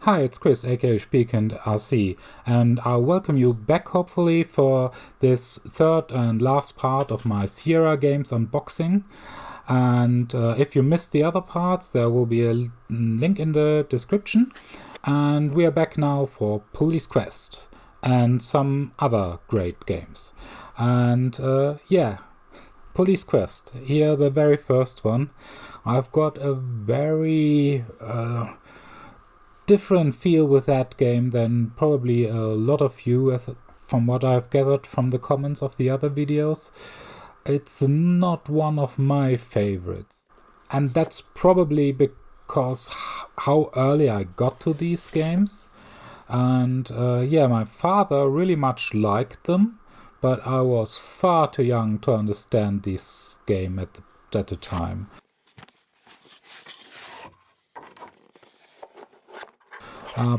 Hi, it's Chris, aka Speak and RC, and I'll welcome you back hopefully for this third and last part of my Sierra games unboxing. And if you missed the other parts, there will be a link in the description. And we are back now for Police Quest and some other great games. And yeah, Police Quest, here the very first one. I've got a very different feel with that game than probably a lot of you, from what I've gathered from the comments of the other videos. It's not one of my favorites, and that's probably because how early I got to these games. And yeah, my father really much liked them, but I was far too young to understand this game at the time.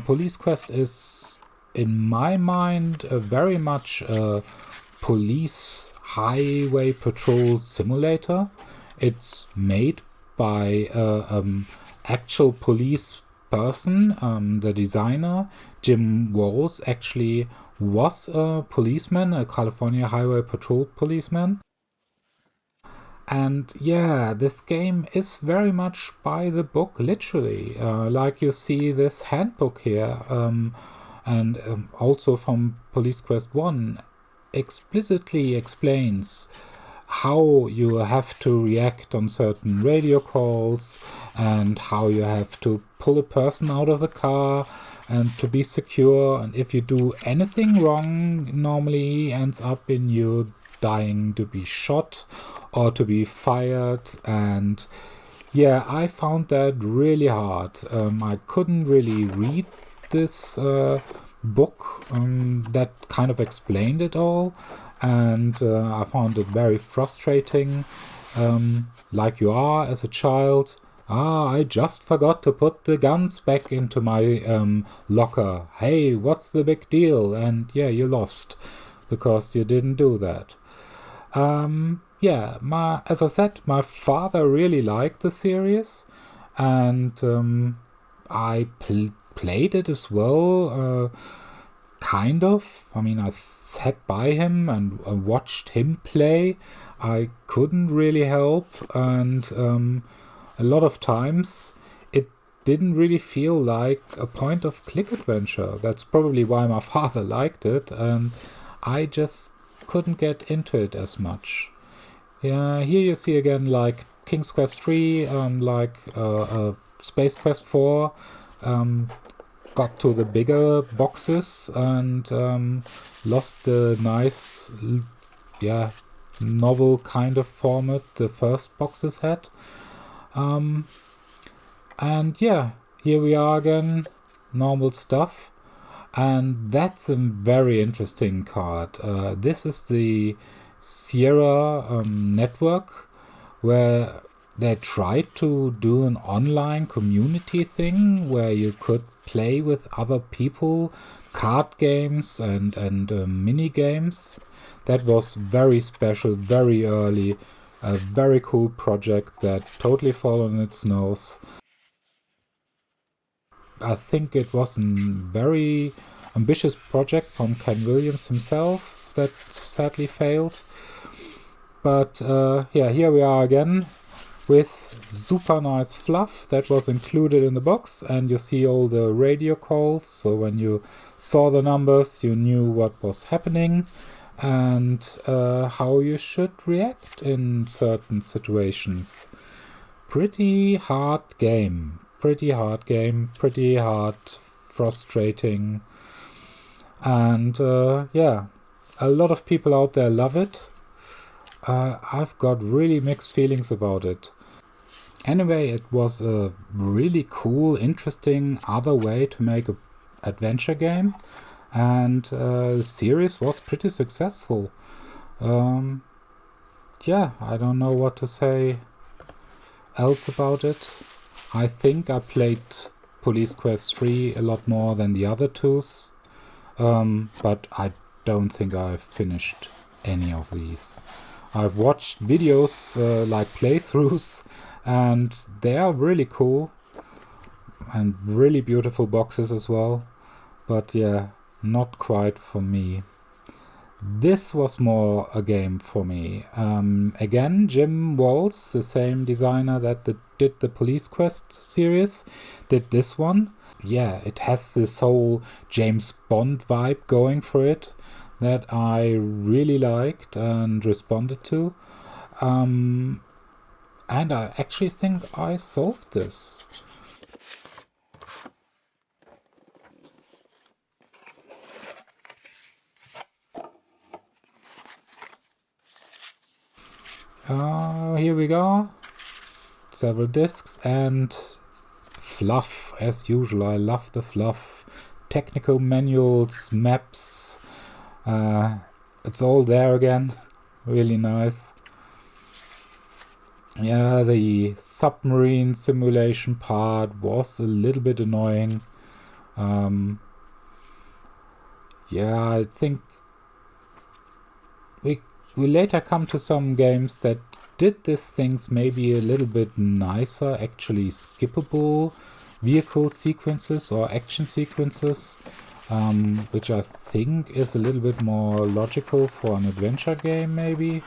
Police Quest is, in my mind, very much a police highway patrol simulator. It's made by an actual police person. The designer, Jim Walls, actually was a policeman, a California Highway Patrol policeman. And yeah, this game is very much by the book, literally. Like you see this handbook here, and also from Police Quest 1, explicitly explains how you have to react on certain radio calls and how you have to pull a person out of the car and to be secure. And if you do anything wrong, normally he ends up in you dying to be shot or to be fired. And yeah, I found that really hard. I couldn't really read this book that kind of explained it all, and I found it very frustrating. Like you are as a child. I just forgot to put the guns back into my locker. Hey, what's the big deal? And yeah, you lost because you didn't do that. Yeah, as I said, my father really liked the series, and I played it as well, kind of. I mean, I sat by him and watched him play. I couldn't really help, and a lot of times it didn't really feel like a point-of-click adventure. That's probably why my father liked it, and I just couldn't get into it as much. Yeah, here you see again, like King's Quest 3, like Space Quest 4, got to the bigger boxes and lost the nice, yeah, novel kind of format the first boxes had. And yeah, here we are again, normal stuff. And that's a very interesting card. This is the Sierra network, where they tried to do an online community thing where you could play with other people, card games and mini games. That was very special, very early, a very cool project that totally fell on its nose. I think it was a very ambitious project from Ken Williams himself that sadly failed. But yeah, here we are again with super nice fluff that was included in the box, and you see all the radio calls, so when you saw the numbers you knew what was happening and how you should react in certain situations. Pretty hard game, pretty hard, frustrating, and yeah, a lot of people out there love it. I've got really mixed feelings about it. Anyway, it was a really cool, interesting other way to make an adventure game, and the series was pretty successful. Yeah, I don't know what to say else about it. I think I played Police Quest 3 a lot more than the other twos, but I don't think I've finished any of these. I've watched videos like playthroughs, and they are really cool. and really beautiful boxes as well. But yeah, not quite for me. This was more a game for me. Again, Jim Walls, the same designer that did the Police Quest series, did this one. Yeah, it has this whole James Bond vibe going for it that I really liked and responded to. And I actually think I solved this. Here we go. Several discs and fluff, as usual. I love the fluff. Technical manuals, maps. It's all there again. Really nice. Yeah, the submarine simulation part was a little bit annoying. Yeah, I think we later come to some games that did these things maybe a little bit nicer, actually skippable vehicle sequences or action sequences, which I think is a little bit more logical for an adventure game maybe,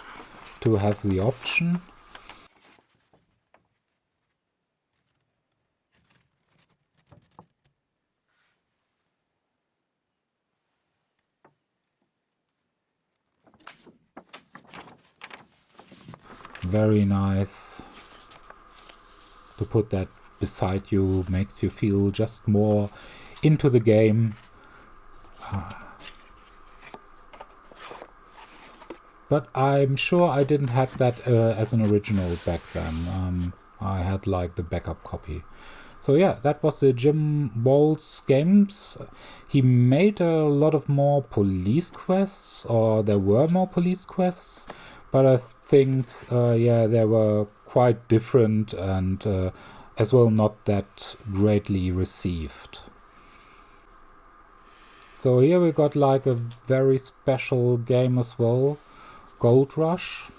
to have the option. Very nice. To put that beside you makes you feel just more into the game. But I'm sure I didn't have that as an original back then. I had like the backup copy. So yeah, that was the Jim Walls games. He made a lot of more police quests, or there were more police quests, but I think, yeah, they were quite different and as well not that greatly received. So here we got like a very special game as well, Gold Rush.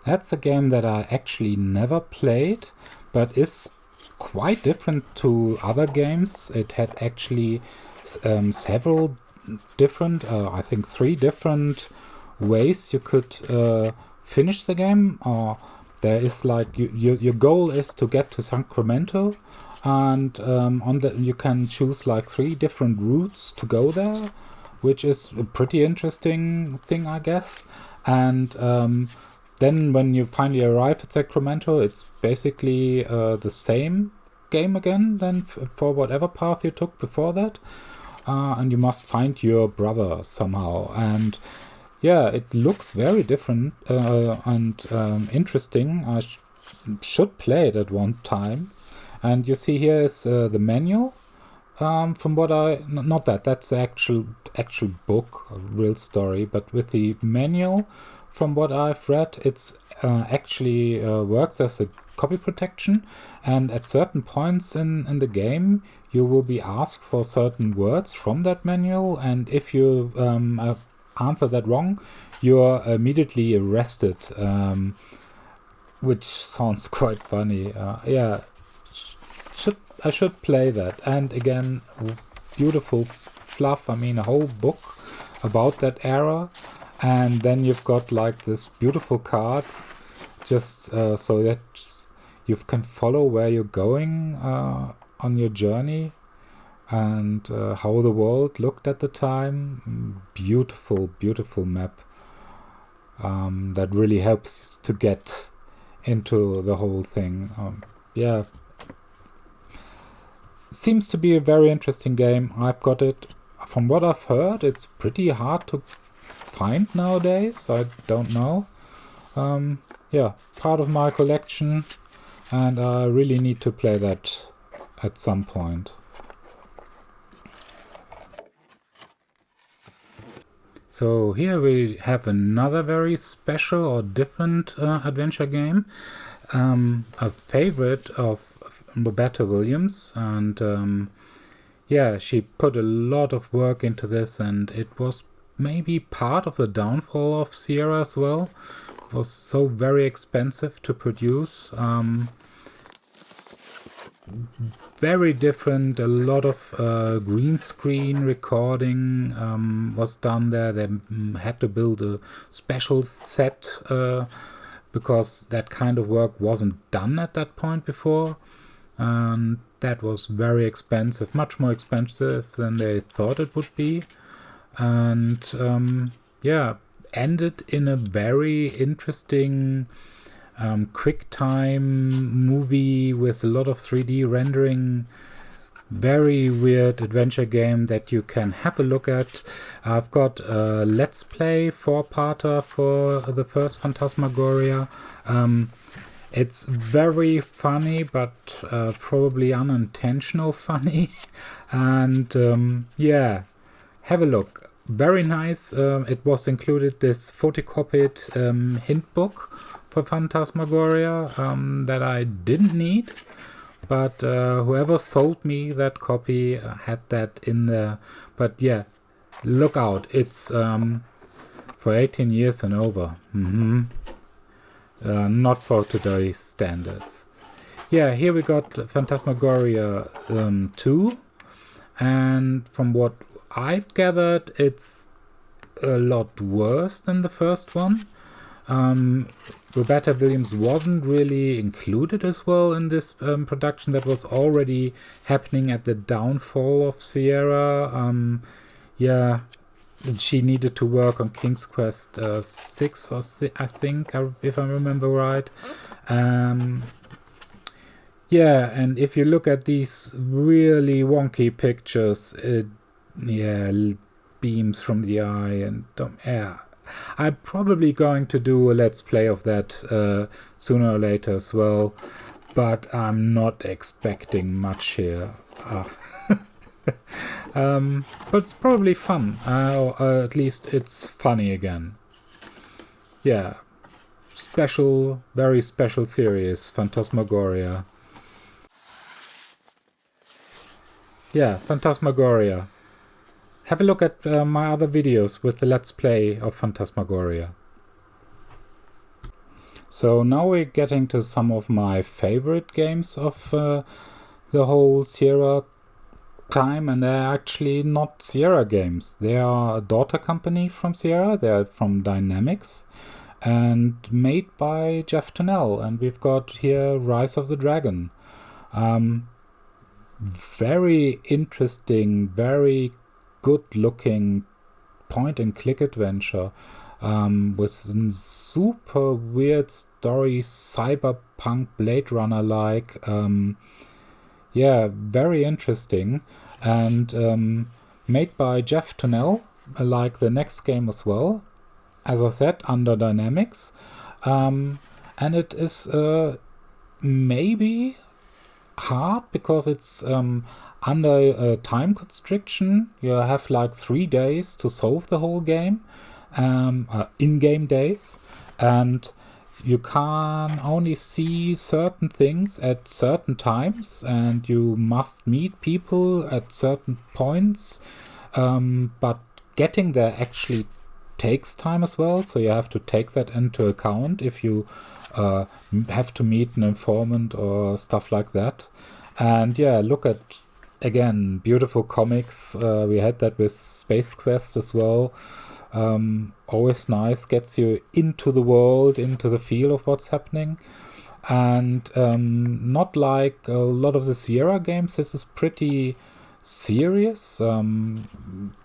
That's a game that I actually never played, but is quite different to other games. It had actually several different, I think 3 different ways you could finish the game. There is like your goal is to get to Sacramento, and you can choose like 3 different routes to go there, which is a pretty interesting thing, I guess. And then when you finally arrive at Sacramento, it's basically the same game again than for whatever path you took before that. And you must find your brother somehow. And yeah, it looks very different and interesting. I should play it at one time. And you see here is the manual. From what not that's the actual book, a real story, but with the manual, from what I've read, it's actually works as a copy protection, and at certain points in the game, you will be asked for certain words from that manual, and if you answer that wrong, you're immediately arrested, which sounds quite funny. Yeah, I should play that. And again, beautiful fluff. I mean, a whole book about that era. And then you've got like this beautiful card, just so that you can follow where you're going on your journey, and how the world looked at the time. Beautiful, beautiful map that really helps to get into the whole thing. Yeah. Seems to be a very interesting game. I've got it. From what I've heard, it's pretty hard to find nowadays. I don't know. Yeah, part of my collection, and I really need to play that at some point. So here we have another very special or different adventure game. A favorite of Roberta Williams, and yeah, she put a lot of work into this, and it was maybe part of the downfall of Sierra as well. It was so very expensive to produce. very different. A lot of green screen recording was done there. They had to build a special set because that kind of work wasn't done at that point before. And that was very expensive, much more expensive than they thought it would be. And yeah, ended in a very interesting quick time movie with a lot of 3D rendering. Very weird adventure game that you can have a look at. I've got a Let's Play 4-parter for the first Phantasmagoria. It's very funny, but probably unintentional funny. And yeah, have a look. Very nice. It was included this photocopied hint book for Phantasmagoria that I didn't need. But whoever sold me that copy had that in there. But yeah, look out. It's for 18 years and over. Not for today's standards. Yeah, here we got Phantasmagoria 2. And from what I've gathered, it's a lot worse than the first one. Roberta Williams wasn't really included as well in this production that was already happening at the downfall of Sierra. Yeah, she needed to work on King's Quest 6, I think, if I remember right. Yeah, and if you look at these really wonky pictures, it beams from the eye and yeah. I'm probably going to do a Let's Play of that sooner or later as well, but I'm not expecting much here. But it's probably fun, or at least it's funny again. Yeah, special, very special series, Phantasmagoria. Yeah, Phantasmagoria. Have a look at my other videos with the Let's Play of Phantasmagoria. So now we're getting to some of my favorite games of the whole Sierra time, and they're actually not Sierra games. They are a daughter company from Sierra. They're from Dynamics and made by Jeff Tunnell. And we've got here Rise of the Dragon. Very interesting, very good-looking point-and-click adventure with super weird story, cyberpunk Blade Runner-like. Yeah, very interesting, and made by Jeff Tunnell, like the next game as well. As I said, under Dynamics, and it is maybe hard because it's under a time constriction. You have like 3 days to solve the whole game, in-game days, and you can only see certain things at certain times, and you must meet people at certain points, but getting there actually takes time as well, so you have to take that into account if you have to meet an informant or stuff like that. And yeah, look at, again, beautiful comics. We had that with Space Quest as well. Always nice, gets you into the world, into the feel of what's happening. And not like a lot of the Sierra games, this is pretty serious,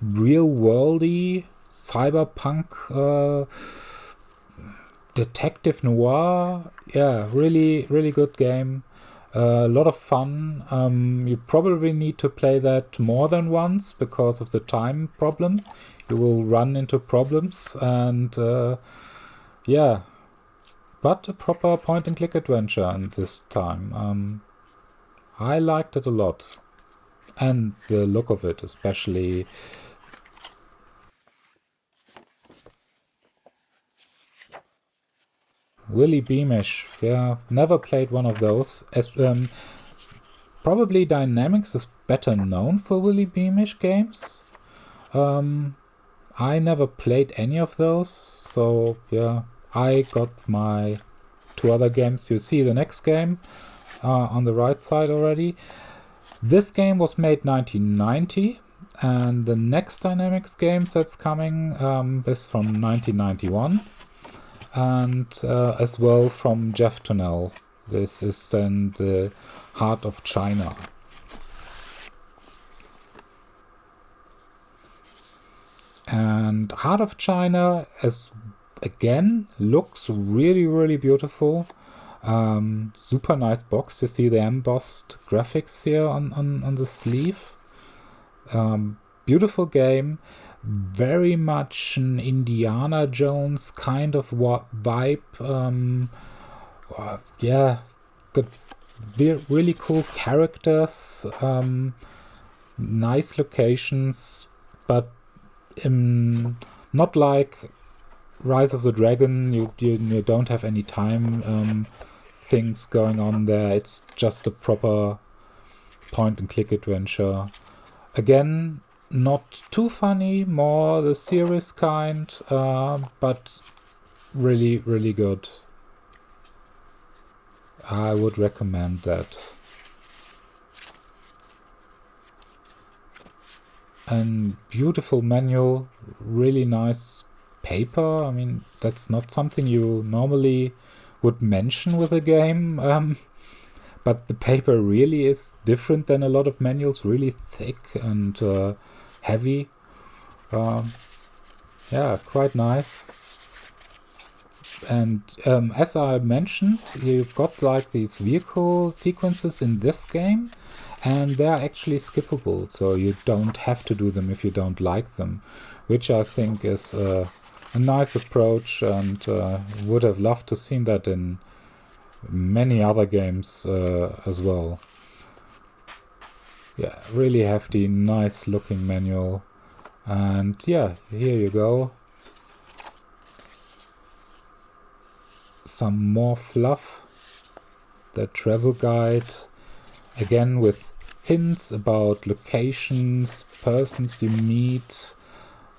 real-worldy, cyberpunk, detective noir. Yeah, really, really good game. A lot of fun. You probably need to play that more than once because of the time problem. You will run into problems, and yeah, but a proper point-and-click adventure. And this time, I liked it a lot, and the look of it especially. Willy Beamish, yeah, never played one of those. Probably Dynamics is better known for Willy Beamish games. I never played any of those, so yeah, I got my 2 other games. You see the next game. on the right side already. This game was made 1990, and the next Dynamics games that's coming is from 1991, and as well from Jeff Tonnell. This is then the Heart of China. And Heart of China again looks really, really beautiful. Super nice box. You see the embossed graphics here on the sleeve. Beautiful game. Very much an Indiana Jones kind of vibe. Yeah, good, really cool characters. Nice locations, but not like Rise of the Dragon. You don't have any time things going on there. It's just a proper point and click adventure. Again, not too funny, more the serious kind, but really, really good. I would recommend that. And beautiful manual, really nice paper. I mean, that's not something you normally would mention with a game, but the paper really is different than a lot of manuals, really thick and heavy. Yeah, quite nice. And as I mentioned, you've got like these vehicle sequences in this game, and they're actually skippable, so you don't have to do them if you don't like them, which I think is a nice approach, and would have loved to see that in many other games as well. Yeah, really hefty, nice looking manual. And yeah, here you go. Some more fluff. The travel guide, again with hints about locations, persons you meet,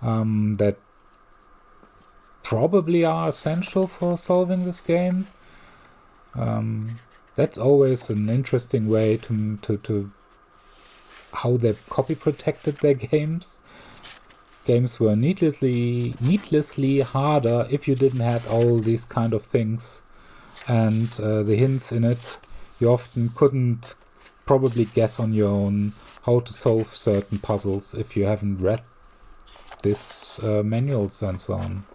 that probably are essential for solving this game. That's always an interesting way to how they copy protected their games. Games were needlessly harder if you didn't have all these kind of things, and the hints in it. You often couldn't probably guess on your own how to solve certain puzzles if you haven't read this manuals and so on.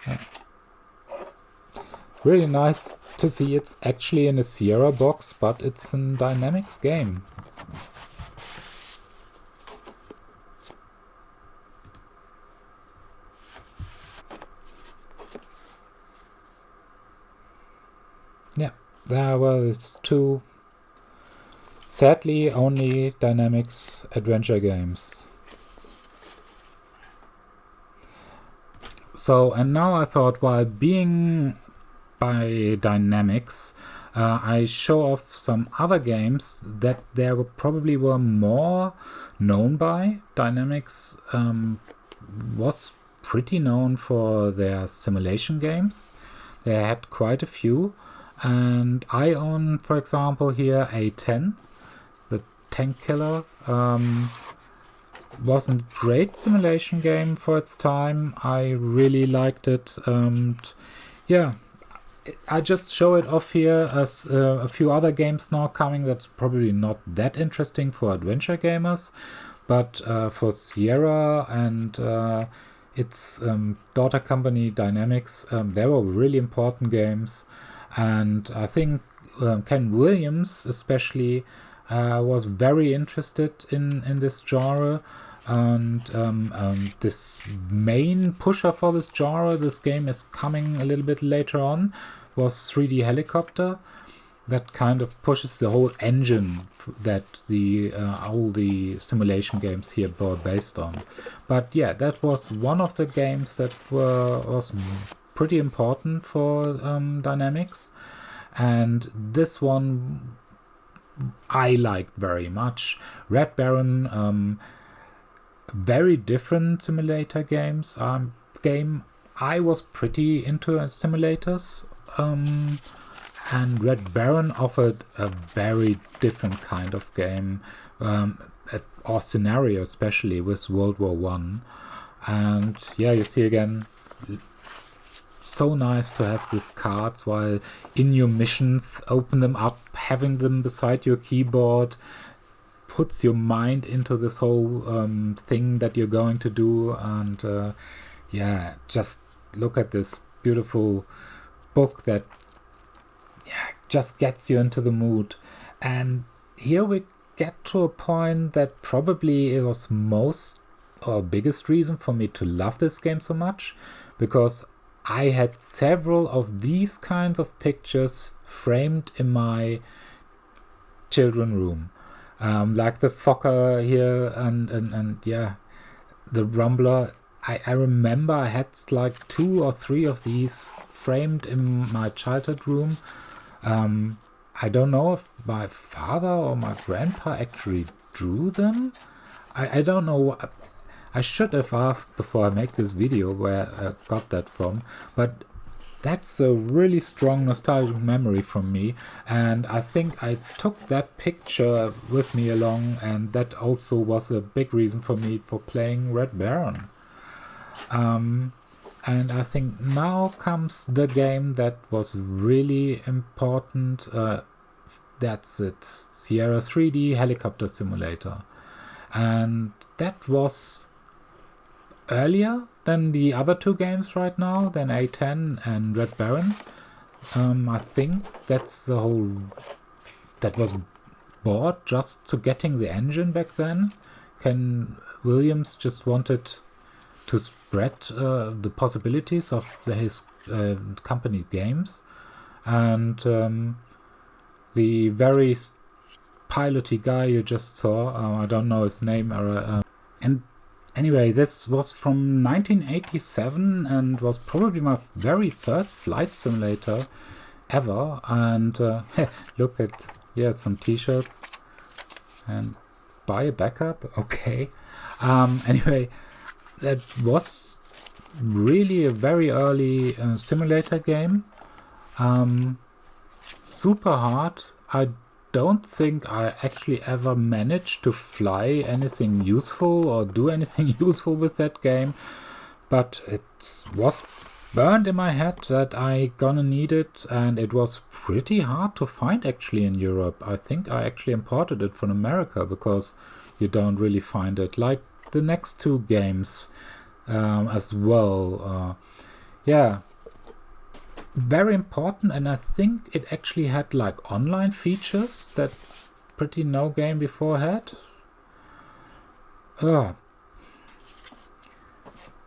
Yeah. Really nice to see it's actually in a Sierra box, but it's a Dynamics game. Yeah, there were two, sadly only Dynamics adventure games. So, and now I thought, while being by Dynamics, I show off some other games that probably were more known by. Dynamics was pretty known for their simulation games. They had quite a few. And I own, for example, here A10, the Tank Killer. Wasn't a great simulation game for its time. I really liked it. And yeah, I just show it off here as a few other games now coming. That's probably not that interesting for adventure gamers, but for Sierra and its daughter company Dynamics, they were really important games. And I think Ken Williams especially was very interested in this genre, and this main pusher for this genre, this game is coming a little bit later on, was 3D Helicopter. That kind of pushes the whole engine that all the simulation games here were based on. But yeah, that was one of the games that was pretty important for Dynamics, and this one I liked very much. Red Baron, very different simulator games. Game I was pretty into simulators, And Red Baron offered a very different kind of game, or scenario, especially with World War One. And yeah, you see again, so nice to have these cards while in your missions, open them up, having them beside your keyboard, puts your mind into this whole thing that you're going to do. And yeah, just look at this beautiful book that just gets you into the mood. And here we get to a point that probably it was most or biggest reason for me to love this game so much, because I had several of these kinds of pictures framed in my children room, like the Fokker here and yeah, the Rumbler. I remember I had like 2 or 3 of these framed in my childhood room. I don't know if my father or my grandpa actually drew them. I don't know. I should have asked before I make this video where I got that from. But that's a really strong nostalgic memory from me. And I think I took that picture with me along. And that also was a big reason for me for playing Red Baron. And I think now comes the game that was really important. That's it. Sierra 3D Helicopter Simulator. And that was earlier than the other 2 games right now, than A10 and Red Baron. I think that's the whole... That was bought just to getting the engine back then. Ken Williams just wanted to spread the possibilities of his company games, and the very piloty guy you just saw, I don't know his name, and anyway, this was from 1987 and was probably my very first flight simulator ever. And look at, yeah, some t-shirts and buy a backup. Okay. Anyway, that was really a very early simulator game. Super hard. I don't think I actually ever managed to fly anything useful or do anything useful with that game, but it was burned in my head that I gonna need it, and it was pretty hard to find actually in Europe. I think I actually imported it from America because you don't really find it, like the next 2 games as well. Yeah, very important, and I think it actually had like online features that pretty no game before had.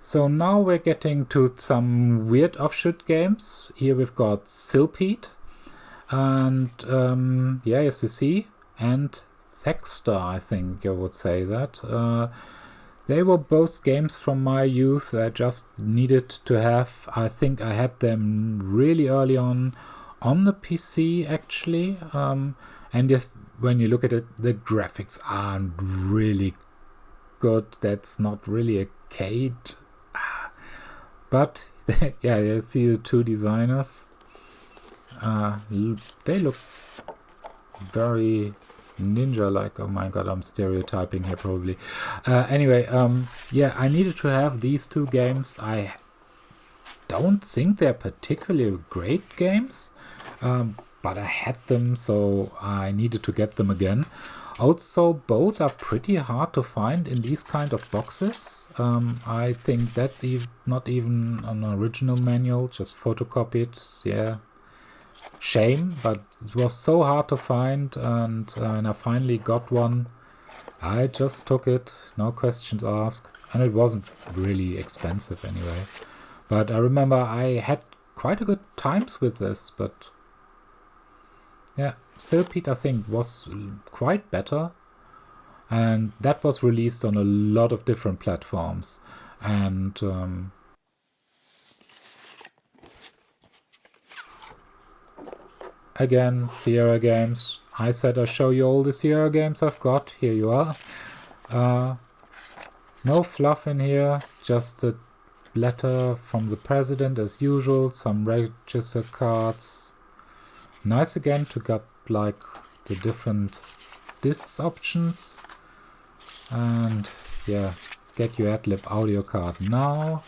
So now we're getting to some weird offshoot games. Here we've got Silpheed and yeah, as you see, and Thexder, I think you would say that. They were both games from my youth I just needed to have. I think I had them really early on the PC actually. And just when you look at it, the graphics aren't really good. That's not really arcade. But yeah, you see the 2 designers. They look very ninja-like. Oh my god, I'm stereotyping here probably. Anyway, yeah, I needed to have these 2 games. I don't think they're particularly great games, but I had them, so I needed to get them again. Also, both are pretty hard to find in these kind of boxes. I think that's not even an original manual, just photocopied. Yeah, shame, but it was so hard to find, and I finally got one. I just took it, no questions asked, and it wasn't really expensive anyway. But I remember I had quite a good times with this, but yeah, Silpheed I think was quite better, and that was released on a lot of different platforms. And again, Sierra games. I said I'll show you all the Sierra games I've got. Here you are. No fluff in here, just a letter from the president as usual, some register cards, nice again to get like the different discs options. And yeah, get your ad lib audio card now.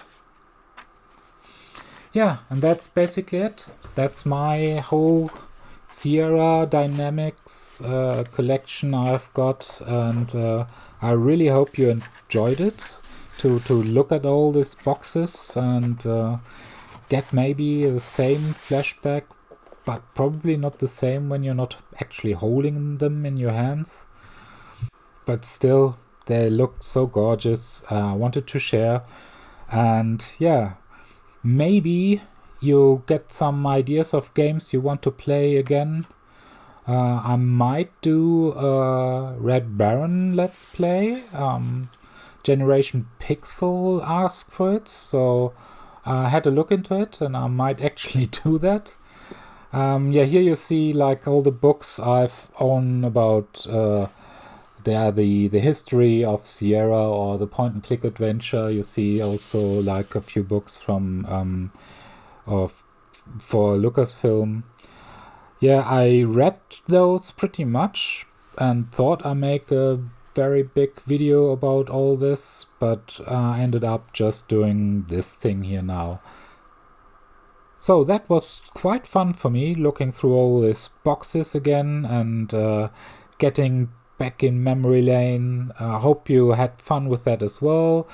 Yeah, and that's basically it. That's my whole Sierra Dynamics collection I've got, and I really hope you enjoyed it. To look at all these boxes and get maybe the same flashback, but probably not the same when you're not actually holding them in your hands. But still, they looked so gorgeous. I wanted to share, and yeah, maybe you get some ideas of games you want to play again. I might do a Red Baron Let's Play. Generation Pixel asked for it, so I had a look into it, and I might actually do that. Yeah, here you see like all the books I've owned about the history of Sierra or the point-and-click adventure. You see also like a few books from for Lucasfilm. Yeah, I read those pretty much and thought I make a very big video about all this, but I ended up just doing this thing here now. So that was quite fun for me, looking through all these boxes again and getting back in memory lane. I hope you had fun with that as well.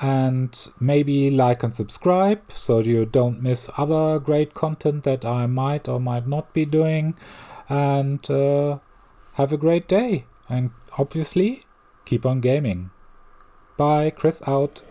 And maybe like and subscribe so you don't miss other great content that I might or might not be doing. And have a great day. And obviously, keep on gaming. Bye, Chris out.